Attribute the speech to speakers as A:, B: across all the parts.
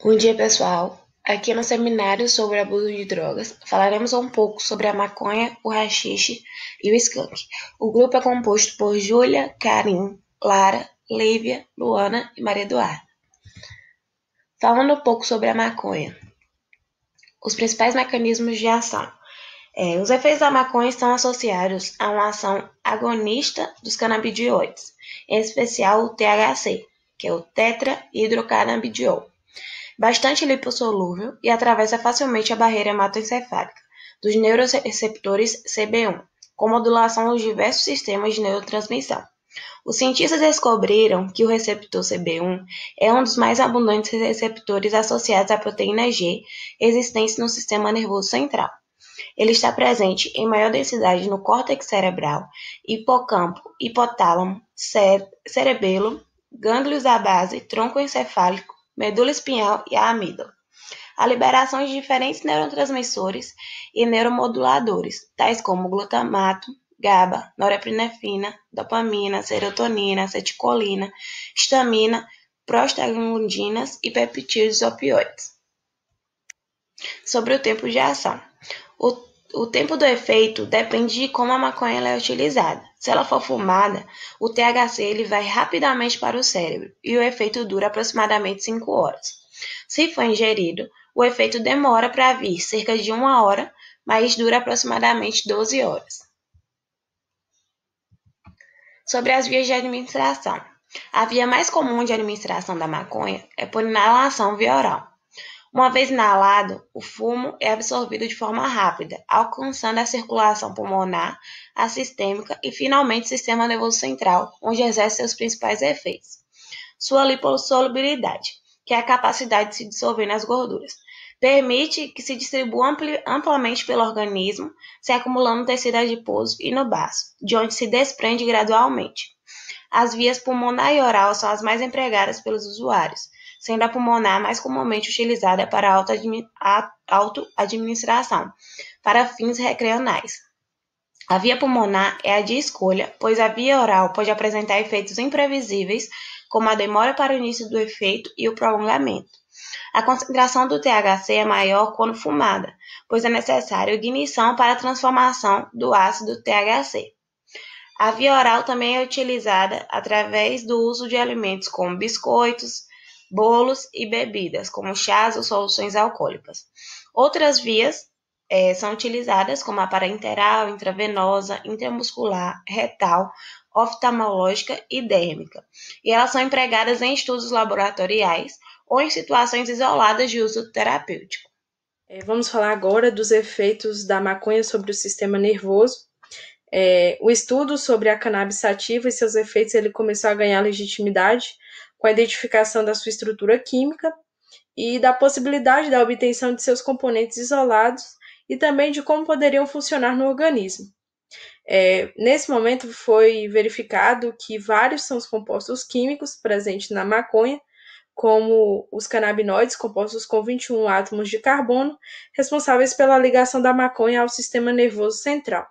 A: Bom dia, pessoal. Aqui no seminário sobre abuso de drogas, falaremos um pouco sobre a maconha, o haxixe e o skunk. O grupo é composto por Júlia, Karim, Lara, Lívia, Luana e Maria Eduarda. Falando um pouco sobre a maconha, os principais mecanismos de ação. Os efeitos da maconha estão associados a uma ação agonista dos canabidioides, em especial o THC, que é o tetrahidrocannabidiol, bastante lipossolúvel e atravessa facilmente a barreira hematoencefálica dos neuroreceptores CB1, com modulação dos diversos sistemas de neurotransmissão. Os cientistas descobriram que o receptor CB1 é um dos mais abundantes receptores associados à proteína G existentes no sistema nervoso central. Ele está presente em maior densidade no córtex cerebral, hipocampo, hipotálamo, cerebelo, gânglios da base, tronco encefálico, medula espinhal e a amígdala. A liberação de diferentes neurotransmissores e neuromoduladores, tais como glutamato, GABA, norepinefrina, dopamina, serotonina, acetilcolina, histamina, prostaglandinas e peptídeos opioides. Sobre o tempo de ação. O tempo do efeito depende de como a maconha é utilizada. Se ela for fumada, o THC ele vai rapidamente para o cérebro e o efeito dura aproximadamente 5 horas. Se for ingerido, o efeito demora para vir, cerca de 1 hora, mas dura aproximadamente 12 horas. Sobre as vias de administração. A via mais comum de administração da maconha é por inalação via oral. Uma vez inalado, o fumo é absorvido de forma rápida, alcançando a circulação pulmonar, a sistêmica e, finalmente, o sistema nervoso central, onde exerce seus principais efeitos. Sua lipossolubilidade, que é a capacidade de se dissolver nas gorduras, permite que se distribua amplamente pelo organismo, se acumulando no tecido adiposo e no baço, de onde se desprende gradualmente. As vias pulmonar e oral são as mais empregadas pelos usuários, sendo a pulmonar mais comumente utilizada para auto-administração, para fins recreacionais. A via pulmonar é a de escolha, pois a via oral pode apresentar efeitos imprevisíveis, como a demora para o início do efeito e o prolongamento. A concentração do THC é maior quando fumada, pois é necessário ignição para a transformação do ácido THC. A via oral também é utilizada através do uso de alimentos como biscoitos, bolos e bebidas, como chás ou soluções alcoólicas. Outras vias são utilizadas como a parenteral, intravenosa, intramuscular, retal, oftalmológica e dérmica, e elas são empregadas em estudos laboratoriais ou em situações isoladas de uso terapêutico.
B: Vamos falar agora dos efeitos da maconha sobre o sistema nervoso. O estudo sobre a cannabis sativa e seus efeitos ele começou a ganhar legitimidade com a identificação da sua estrutura química e da possibilidade da obtenção de seus componentes isolados e também de como poderiam funcionar no organismo. Nesse momento foi verificado que vários são os compostos químicos presentes na maconha, como os canabinoides, compostos com 21 átomos de carbono, responsáveis pela ligação da maconha ao sistema nervoso central.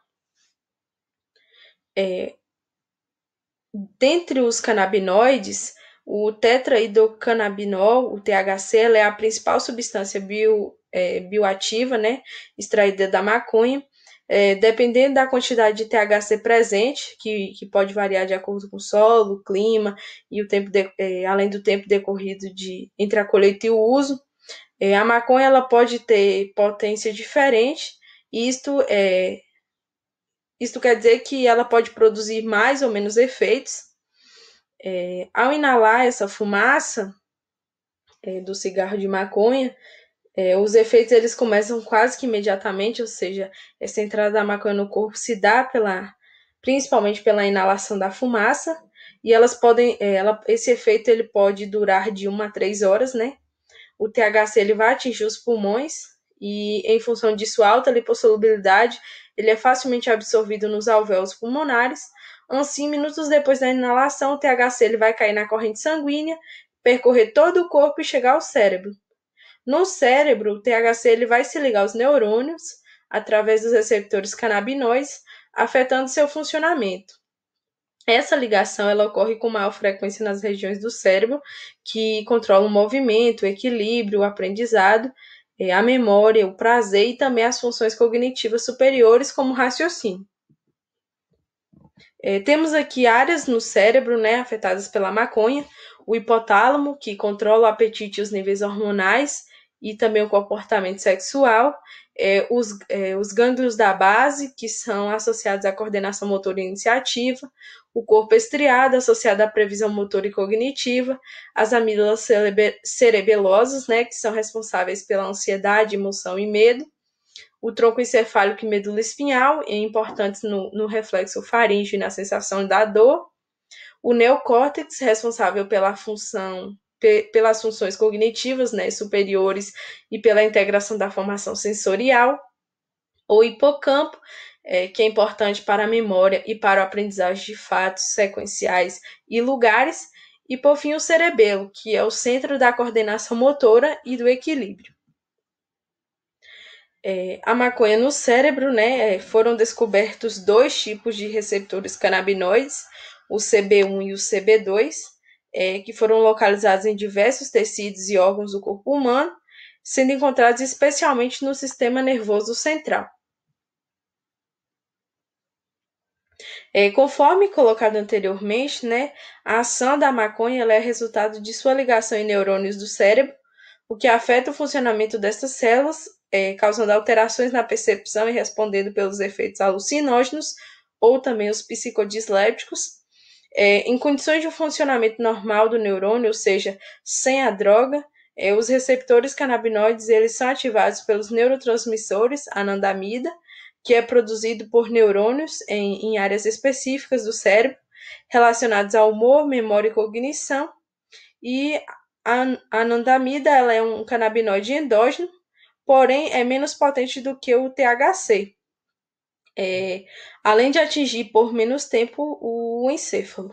B: Dentre os canabinoides, o tetrahidrocannabinol, o THC, é a principal substância bioativa, né, extraída da maconha. Dependendo da quantidade de THC presente, que pode variar de acordo com o solo, o clima e o tempo além do tempo decorrido entre a colheita e o uso, a maconha ela pode ter potência diferente, e isto quer dizer que ela pode produzir mais ou menos efeitos. Ao inalar essa fumaça do cigarro de maconha, os efeitos eles começam quase que imediatamente, ou seja, essa entrada da maconha no corpo se dá principalmente pela inalação da fumaça, e elas podem, esse efeito ele pode durar de 1 a 3 horas, né? O THC ele vai atingir os pulmões e, em função de sua alta lipossolubilidade, ele é facilmente absorvido nos alvéolos pulmonares. Assim, minutos depois da inalação, o THC ele vai cair na corrente sanguínea, percorrer todo o corpo e chegar ao cérebro. No cérebro, o THC ele vai se ligar aos neurônios através dos receptores canabinoides, afetando seu funcionamento. Essa ligação ela ocorre com maior frequência nas regiões do cérebro que controlam o movimento, o equilíbrio, o aprendizado, a memória, o prazer e também as funções cognitivas superiores, como o raciocínio. Temos aqui áreas no cérebro, né, afetadas pela maconha, o hipotálamo, que controla o apetite e os níveis hormonais, e também o comportamento sexual, os gânglios da base, que são associados à coordenação motora e iniciativa, o corpo estriado, associado à previsão motora e cognitiva, as amígdalas cerebelosas, né, que são responsáveis pela ansiedade, emoção e medo, o tronco encefálico e medula espinhal, importantes no reflexo faríngeo e na sensação da dor, o neocórtex, responsável pelas funções cognitivas, né, superiores e pela integração da formação sensorial, o hipocampo, que é importante para a memória e para a aprendizagem de fatos sequenciais e lugares, e por fim o cerebelo, que é o centro da coordenação motora e do equilíbrio. A maconha no cérebro, né, foram descobertos 2 tipos de receptores canabinoides, o CB1 e o CB2, que foram localizados em diversos tecidos e órgãos do corpo humano, sendo encontrados especialmente no sistema nervoso central. Conforme colocado anteriormente, né, a ação da maconha ela é resultado de sua ligação em neurônios do cérebro, o que afeta o funcionamento dessas células, causando alterações na percepção e respondendo pelos efeitos alucinógenos ou também os psicodislépticos. Em condições de funcionamento normal do neurônio, ou seja, sem a droga, os receptores canabinoides eles são ativados pelos neurotransmissores anandamida, que é produzido por neurônios em áreas específicas do cérebro, relacionados ao humor, memória e cognição. E a anandamida ela é um canabinoide endógeno, porém é menos potente do que o THC, além de atingir por menos tempo o encéfalo.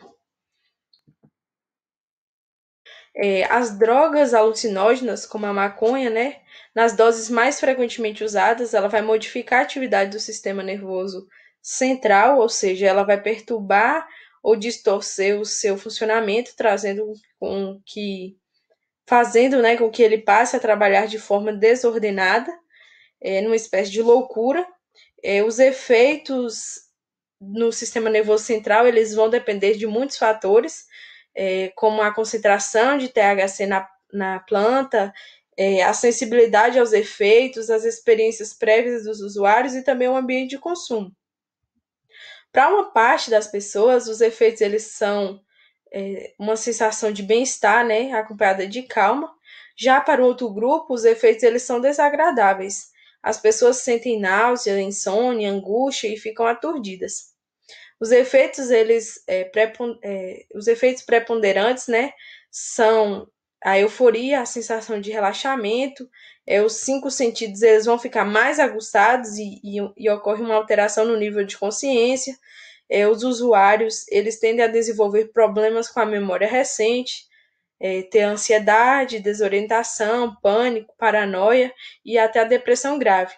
B: As drogas alucinógenas, como a maconha, né, nas doses mais frequentemente usadas, ela vai modificar a atividade do sistema nervoso central, ou seja, ela vai perturbar ou distorcer o seu funcionamento, fazendo, né, com que ele passe a trabalhar de forma desordenada, numa espécie de loucura. Os efeitos no sistema nervoso central eles vão depender de muitos fatores, como a concentração de THC na planta, a sensibilidade aos efeitos, as experiências prévias dos usuários e também o ambiente de consumo. Para uma parte das pessoas, os efeitos eles são uma sensação de bem-estar, né, acompanhada de calma. Já para o outro grupo, os efeitos eles são desagradáveis. As pessoas sentem náusea, insônia, angústia e ficam aturdidas. Os efeitos os efeitos preponderantes, né, são a euforia, a sensação de relaxamento, os 5 sentidos eles vão ficar mais aguçados e ocorre uma alteração no nível de consciência. Os usuários eles tendem a desenvolver problemas com a memória recente, ter ansiedade, desorientação, pânico, paranoia e até a depressão grave.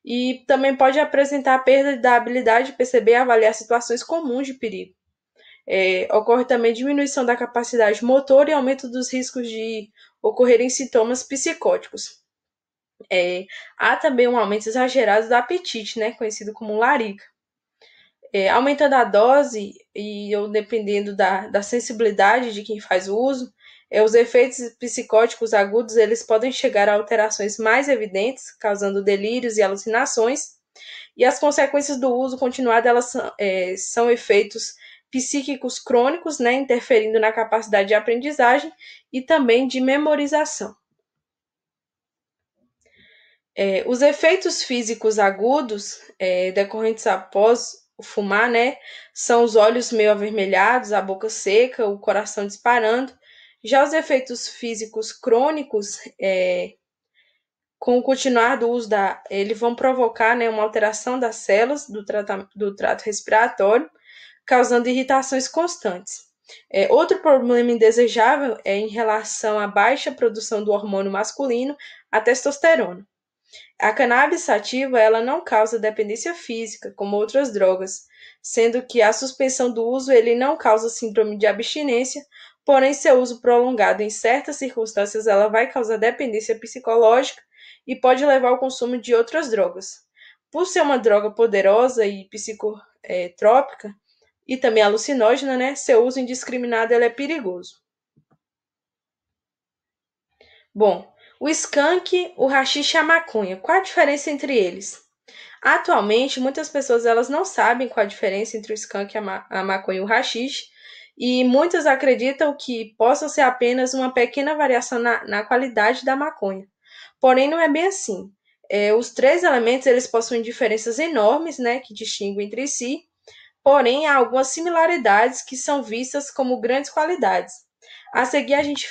B: E também pode apresentar a perda da habilidade de perceber e avaliar situações comuns de perigo. Ocorre também diminuição da capacidade motora e aumento dos riscos de ocorrerem sintomas psicóticos. Há também um aumento exagerado do apetite, né, conhecido como larica. Aumentando a dose ou dependendo da sensibilidade de quem faz o uso, os efeitos psicóticos agudos eles podem chegar a alterações mais evidentes, causando delírios e alucinações, e as consequências do uso continuado elas são efeitos psíquicos crônicos, né, interferindo na capacidade de aprendizagem e também de memorização. Os efeitos físicos agudos decorrentes após fumar, né, são os olhos meio avermelhados, a boca seca, o coração disparando. Já os efeitos físicos crônicos, com o continuar do uso eles vão provocar, né, uma alteração das células do trato respiratório, causando irritações constantes. Outro problema indesejável é em relação à baixa produção do hormônio masculino, a testosterona. A cannabis sativa ela não causa dependência física, como outras drogas, sendo que a suspensão do uso ele não causa síndrome de abstinência, porém seu uso prolongado em certas circunstâncias ela vai causar dependência psicológica e pode levar ao consumo de outras drogas. Por ser uma droga poderosa e psicotrópica e também alucinógena, né, seu uso indiscriminado ele é perigoso. Bom, o skunk, o haxixe e a maconha, qual a diferença entre eles? Atualmente, muitas pessoas elas não sabem qual a diferença entre o skunk, a maconha e o haxixe, e muitas acreditam que possa ser apenas uma pequena variação na qualidade da maconha. Porém, não é bem assim. Os três elementos eles possuem diferenças enormes, né, que distinguem entre si, porém há algumas similaridades que são vistas como grandes qualidades. A seguir, a gente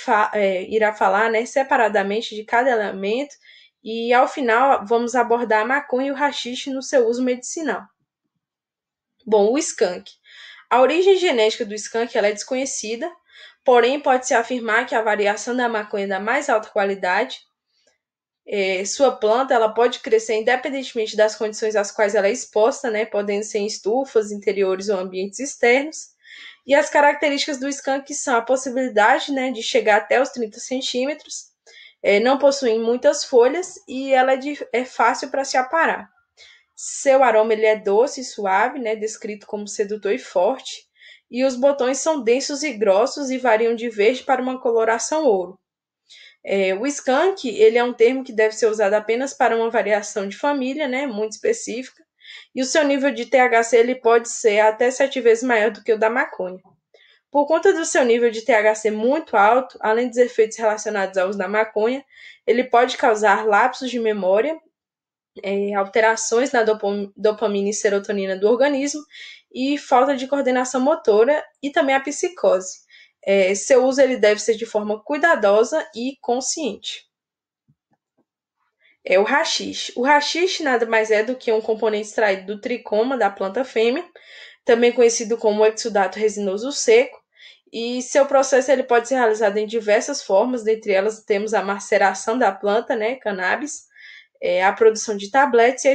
B: irá falar, né, separadamente de cada elemento e, ao final, vamos abordar a maconha e o haxixe no seu uso medicinal. Bom, o skunk. A origem genética do skunk ela é desconhecida, porém pode-se afirmar que a variação da maconha é da mais alta qualidade. Sua planta ela pode crescer independentemente das condições às quais ela é exposta, né, podendo ser em estufas, interiores ou ambientes externos. E as características do skunk são a possibilidade, né, de chegar até os 30 centímetros, não possuem muitas folhas e ela é fácil para se aparar. Seu aroma ele é doce e suave, né, descrito como sedutor e forte, e os botões são densos e grossos e variam de verde para uma coloração ouro. O skunk ele é um termo que deve ser usado apenas para uma variação de família, né, muito específica, e o seu nível de THC ele pode ser até 7 vezes maior do que o da maconha. Por conta do seu nível de THC muito alto, além dos efeitos relacionados ao uso da maconha, ele pode causar lapsos de memória, alterações na dopamina e serotonina do organismo e falta de coordenação motora e também a psicose. Seu uso ele deve ser de forma cuidadosa e consciente. O haxixe. O haxixe nada mais é do que um componente extraído do tricoma da planta fêmea, também conhecido como exudato resinoso seco, e seu processo ele pode ser realizado em diversas formas, dentre elas temos a maceração da planta, né, cannabis, a produção de tabletes e a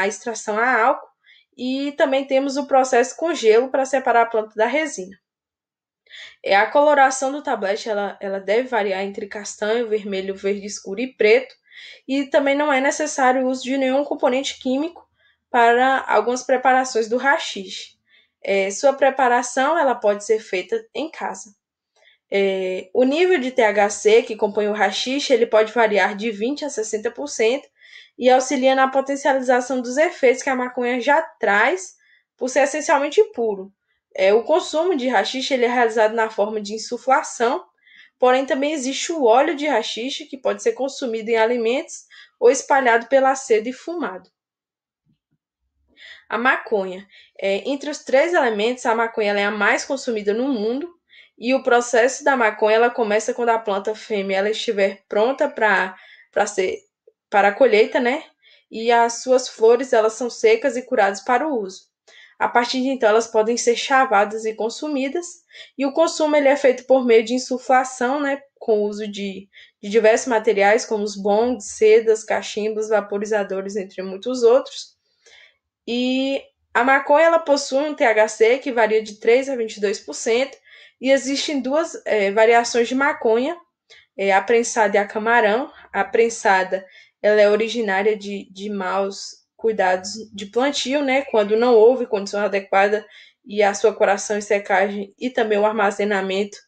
B: extração a álcool, e também temos o processo com gelo para separar a planta da resina. A coloração do tablete ela deve variar entre castanho, vermelho, verde escuro e preto, e também não é necessário o uso de nenhum componente químico para algumas preparações do haxixe. Sua preparação ela pode ser feita em casa. O nível de THC que compõe o haxixe ele pode variar de 20% a 60% e auxilia na potencialização dos efeitos que a maconha já traz por ser essencialmente puro. O consumo de haxixe ele é realizado na forma de insuflação, porém também existe o óleo de haxixe que pode ser consumido em alimentos ou espalhado pela seda e fumado. A maconha. Entre os três elementos, a maconha ela é a mais consumida no mundo e o processo da maconha ela começa quando a planta fêmea ela estiver pronta para a colheita, né? E as suas flores elas são secas e curadas para o uso. A partir de então, elas podem ser chavadas e consumidas, e o consumo ele é feito por meio de insuflação, né, com o uso de diversos materiais, como os bongs, sedas, cachimbos, vaporizadores, entre muitos outros. E a maconha ela possui um THC que varia de 3% a 22%, e existem duas variações de maconha, a prensada e a camarão. A prensada ela é originária de maus cuidados de plantio, né, quando não houve condição adequada e a sua curação e secagem e também o armazenamento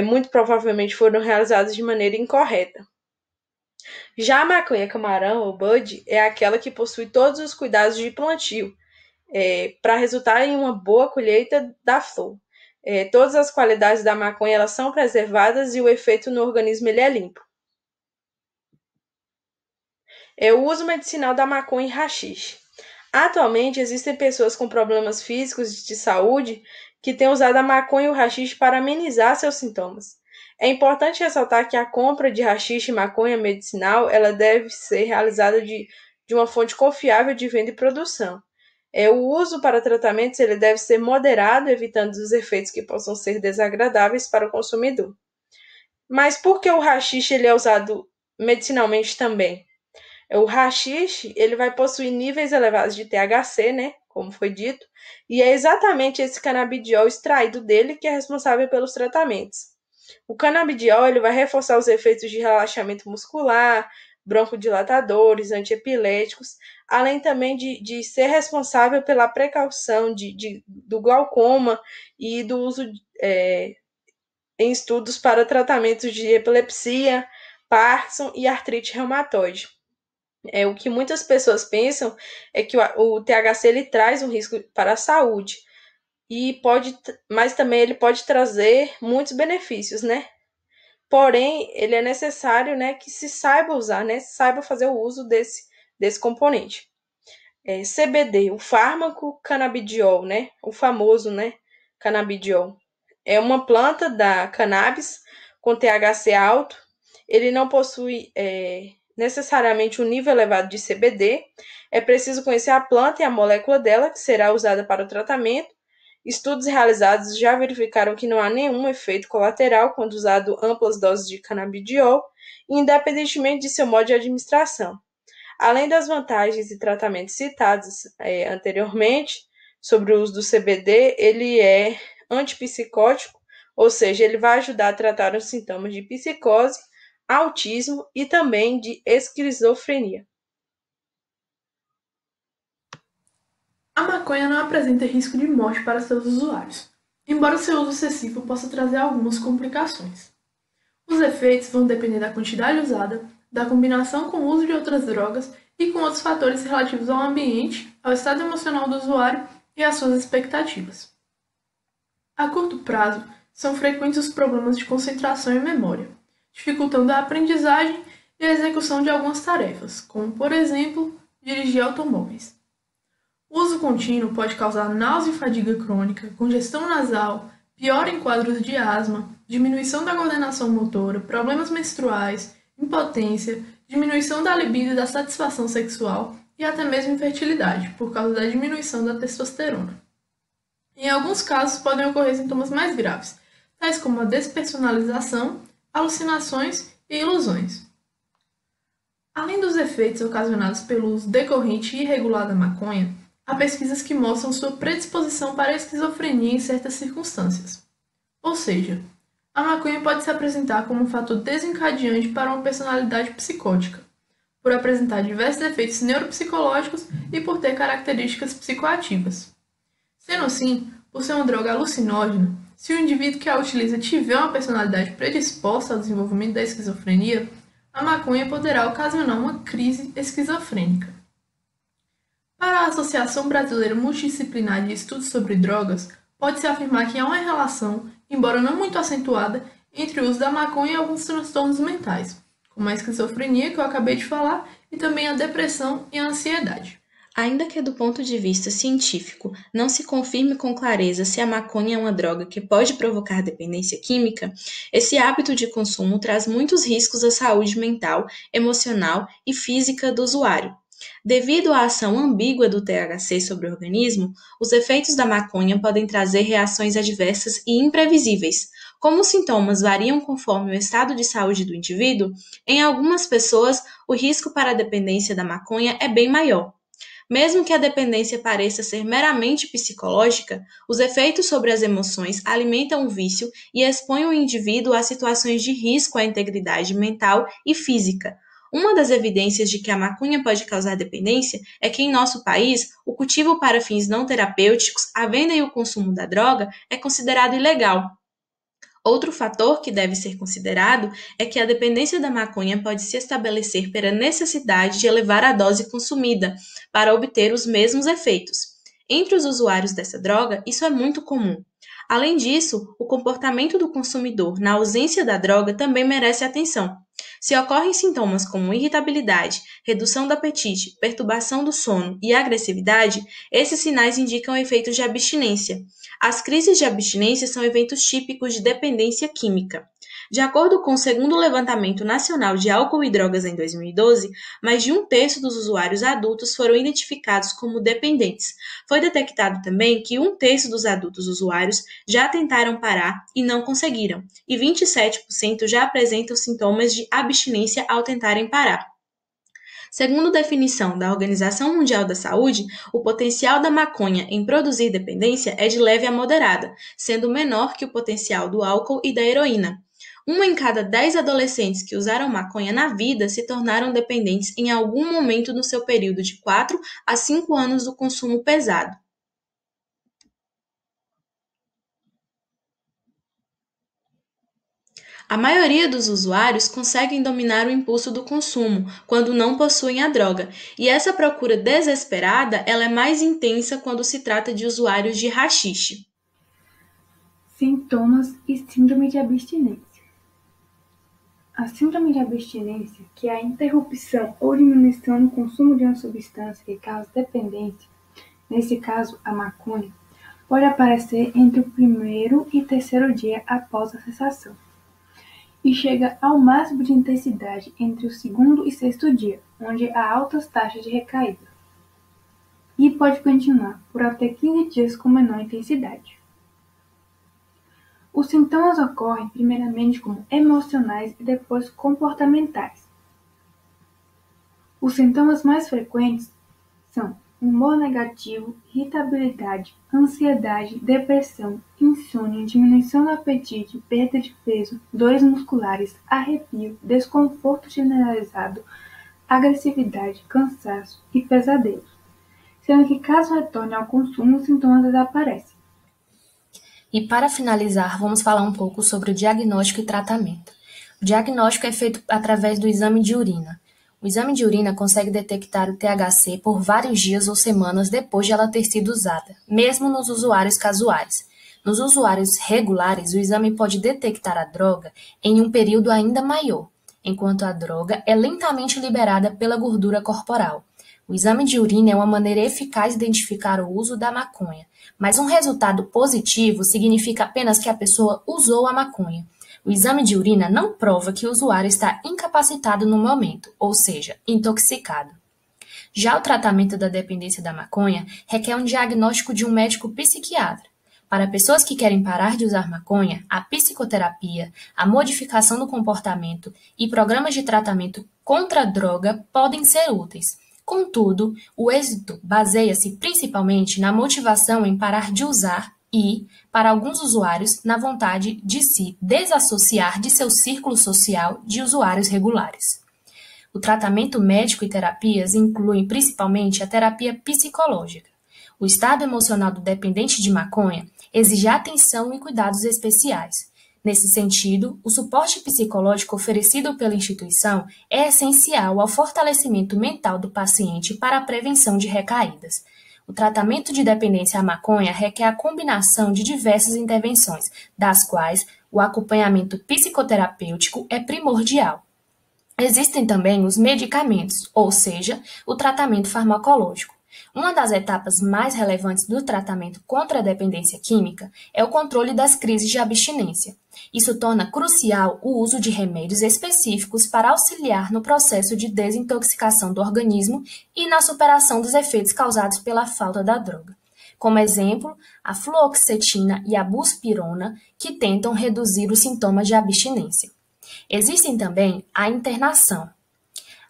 B: muito provavelmente foram realizados de maneira incorreta. Já a maconha camarão ou bud é aquela que possui todos os cuidados de plantio para resultar em uma boa colheita da flor. Todas as qualidades da maconha elas são preservadas e o efeito no organismo ele é limpo. O uso medicinal da maconha e haxixe. Atualmente, existem pessoas com problemas físicos de saúde que têm usado a maconha e o haxixe para amenizar seus sintomas. É importante ressaltar que a compra de haxixe e maconha medicinal ela deve ser realizada de uma fonte confiável de venda e produção. O uso para tratamentos ele deve ser moderado, evitando os efeitos que possam ser desagradáveis para o consumidor. Mas por que o haxixe ele é usado medicinalmente também? O haxixe, ele vai possuir níveis elevados de THC, né, como foi dito, e é exatamente esse canabidiol extraído dele que é responsável pelos tratamentos. O canabidiol ele vai reforçar os efeitos de relaxamento muscular, broncodilatadores, antiepiléticos, além também de ser responsável pela precaução do glaucoma e do uso em estudos para tratamentos de epilepsia, Parkinson e artrite reumatoide. O que muitas pessoas pensam é que o THC ele traz um risco para a saúde, mas também ele pode trazer muitos benefícios, né? Porém, ele é necessário, né, que se saiba usar, né, saiba fazer o uso desse componente. CBD, o fármaco canabidiol, né, o famoso, né, canabidiol, é uma planta da cannabis com THC alto. Ele não possui necessariamente um nível elevado de CBD. É preciso conhecer a planta e a molécula dela, que será usada para o tratamento. Estudos realizados já verificaram que não há nenhum efeito colateral quando usado amplas doses de canabidiol, independentemente de seu modo de administração. Além das vantagens e tratamentos citados anteriormente sobre o uso do CBD, ele é antipsicótico, ou seja, ele vai ajudar a tratar os sintomas de psicose, autismo e também de esquizofrenia.
C: A maconha não apresenta risco de morte para seus usuários, embora seu uso excessivo possa trazer algumas complicações. Os efeitos vão depender da quantidade usada, da combinação com o uso de outras drogas e com outros fatores relativos ao ambiente, ao estado emocional do usuário e às suas expectativas. A curto prazo, são frequentes os problemas de concentração e memória, dificultando a aprendizagem e a execução de algumas tarefas, como, por exemplo, dirigir automóveis. O uso contínuo pode causar náusea e fadiga crônica, congestão nasal, piora em quadros de asma, diminuição da coordenação motora, problemas menstruais, impotência, diminuição da libido e da satisfação sexual e até mesmo infertilidade, por causa da diminuição da testosterona. Em alguns casos, podem ocorrer sintomas mais graves, tais como a despersonalização, alucinações e ilusões. Além dos efeitos ocasionados pelo uso decorrente e irregular da maconha, há pesquisas que mostram sua predisposição para a esquizofrenia em certas circunstâncias. Ou seja, a maconha pode se apresentar como um fator desencadeante para uma personalidade psicótica, por apresentar diversos efeitos neuropsicológicos e por ter características psicoativas. Sendo assim, por ser uma droga alucinógena, se o indivíduo que a utiliza tiver uma personalidade predisposta ao desenvolvimento da esquizofrenia, a maconha poderá ocasionar uma crise esquizofrênica. Para a Associação Brasileira Multidisciplinar de Estudos sobre Drogas, pode-se afirmar que há uma relação, embora não muito acentuada, entre o uso da maconha e alguns transtornos mentais, como a esquizofrenia, que eu acabei de falar, e também a depressão e a ansiedade.
A: Ainda que do ponto de vista científico não se confirme com clareza se a maconha é uma droga que pode provocar dependência química, esse hábito de consumo traz muitos riscos à saúde mental, emocional e física do usuário. Devido à ação ambígua do THC sobre o organismo, os efeitos da maconha podem trazer reações adversas e imprevisíveis. Como os sintomas variam conforme o estado de saúde do indivíduo, em algumas pessoas o risco para a dependência da maconha é bem maior. Mesmo que a dependência pareça ser meramente psicológica, os efeitos sobre as emoções alimentam o vício e expõem o indivíduo a situações de risco à integridade mental e física. Uma das evidências de que a maconha pode causar dependência é que em nosso país, o cultivo para fins não terapêuticos, a venda e o consumo da droga é considerado ilegal. Outro fator que deve ser considerado é que a dependência da maconha pode se estabelecer pela necessidade de elevar a dose consumida para obter os mesmos efeitos. Entre os usuários dessa droga, isso é muito comum. Além disso, o comportamento do consumidor na ausência da droga também merece atenção. Se ocorrem sintomas como irritabilidade, redução do apetite, perturbação do sono e agressividade, esses sinais indicam efeitos de abstinência. As crises de abstinência são eventos típicos de dependência química. De acordo com o segundo levantamento nacional de álcool e drogas em 2012, mais de 1/3 dos usuários adultos foram identificados como dependentes. Foi detectado também que 1/3 dos adultos usuários já tentaram parar e não conseguiram, e 27% já apresentam sintomas de abstinência ao tentarem parar.
B: Segundo definição da Organização Mundial da Saúde, o potencial da maconha em produzir dependência é de leve a moderada, sendo menor que o potencial do álcool e da heroína. 1 em cada 10 adolescentes que usaram maconha na vida se tornaram dependentes em algum momento no seu período de 4 a 5 anos do consumo pesado. A maioria dos usuários conseguem dominar o impulso do consumo quando não possuem a droga, e essa procura desesperada ela é mais intensa quando se trata de usuários de haxixe.
D: Sintomas e síndrome de abstinência. A síndrome de abstinência, que é a interrupção ou diminuição no consumo de uma substância que causa dependência, nesse caso a maconha, pode aparecer entre o primeiro e terceiro dia após a cessação, e chega ao máximo de intensidade entre o segundo e sexto dia, onde há altas taxas de recaída, e pode continuar por até 15 dias com menor intensidade. Os sintomas ocorrem primeiramente como emocionais e depois comportamentais. Os sintomas mais frequentes são humor negativo, irritabilidade, ansiedade, depressão, insônia, diminuição do apetite, perda de peso, dores musculares, arrepio, desconforto generalizado, agressividade, cansaço e pesadelos, sendo que caso retorne ao consumo, os sintomas desaparecem.
E: E para finalizar, vamos falar um pouco sobre o diagnóstico e tratamento. O diagnóstico é feito através do exame de urina. O exame de urina consegue detectar o THC por vários dias ou semanas depois de ela ter sido usada, mesmo nos usuários casuais. Nos usuários regulares, o exame pode detectar a droga em um período ainda maior, enquanto a droga é lentamente liberada pela gordura corporal. O exame de urina é uma maneira eficaz de identificar o uso da maconha, mas um resultado positivo significa apenas que a pessoa usou a maconha. O exame de urina não prova que o usuário está incapacitado no momento, ou seja, intoxicado. Já o tratamento da dependência da maconha requer um diagnóstico de um médico psiquiatra. Para pessoas que querem parar de usar maconha, a psicoterapia, a modificação do comportamento e programas de tratamento contra a droga podem ser úteis. Contudo, o êxito baseia-se principalmente na motivação em parar de usar e, para alguns usuários, na vontade de se desassociar de seu círculo social de usuários regulares. O tratamento médico e terapias incluem principalmente a terapia psicológica. O estado emocional do dependente de maconha exige atenção e cuidados especiais. Nesse sentido, o suporte psicológico oferecido pela instituição é essencial ao fortalecimento mental do paciente para a prevenção de recaídas. O tratamento de dependência à maconha requer a combinação de diversas intervenções, das quais o acompanhamento psicoterapêutico é primordial. Existem também os medicamentos, ou seja, o tratamento farmacológico. Uma das etapas mais relevantes do tratamento contra a dependência química é o controle das crises de abstinência. Isso torna crucial o uso de remédios específicos para auxiliar no processo de desintoxicação do organismo e na superação dos efeitos causados pela falta da droga. Como exemplo, a fluoxetina e a buspirona, que tentam reduzir os sintomas de abstinência. Existem também a internação.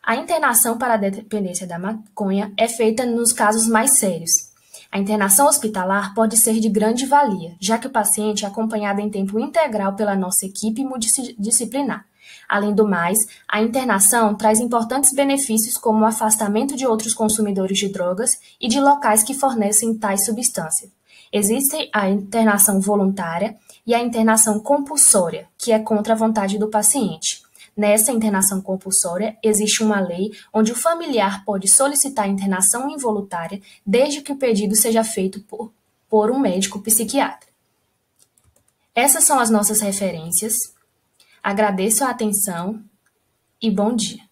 E: A internação para a dependência da maconha é feita nos casos mais sérios. A internação hospitalar pode ser de grande valia, já que o paciente é acompanhado em tempo integral pela nossa equipe multidisciplinar. Além do mais, a internação traz importantes benefícios como o afastamento de outros consumidores de drogas e de locais que fornecem tais substâncias. Existe a internação voluntária e a internação compulsória, que é contra a vontade do paciente. Nessa internação compulsória, existe uma lei onde o familiar pode solicitar a internação involuntária desde que o pedido seja feito por um médico psiquiatra. Essas são as nossas referências. Agradeço a atenção e bom dia.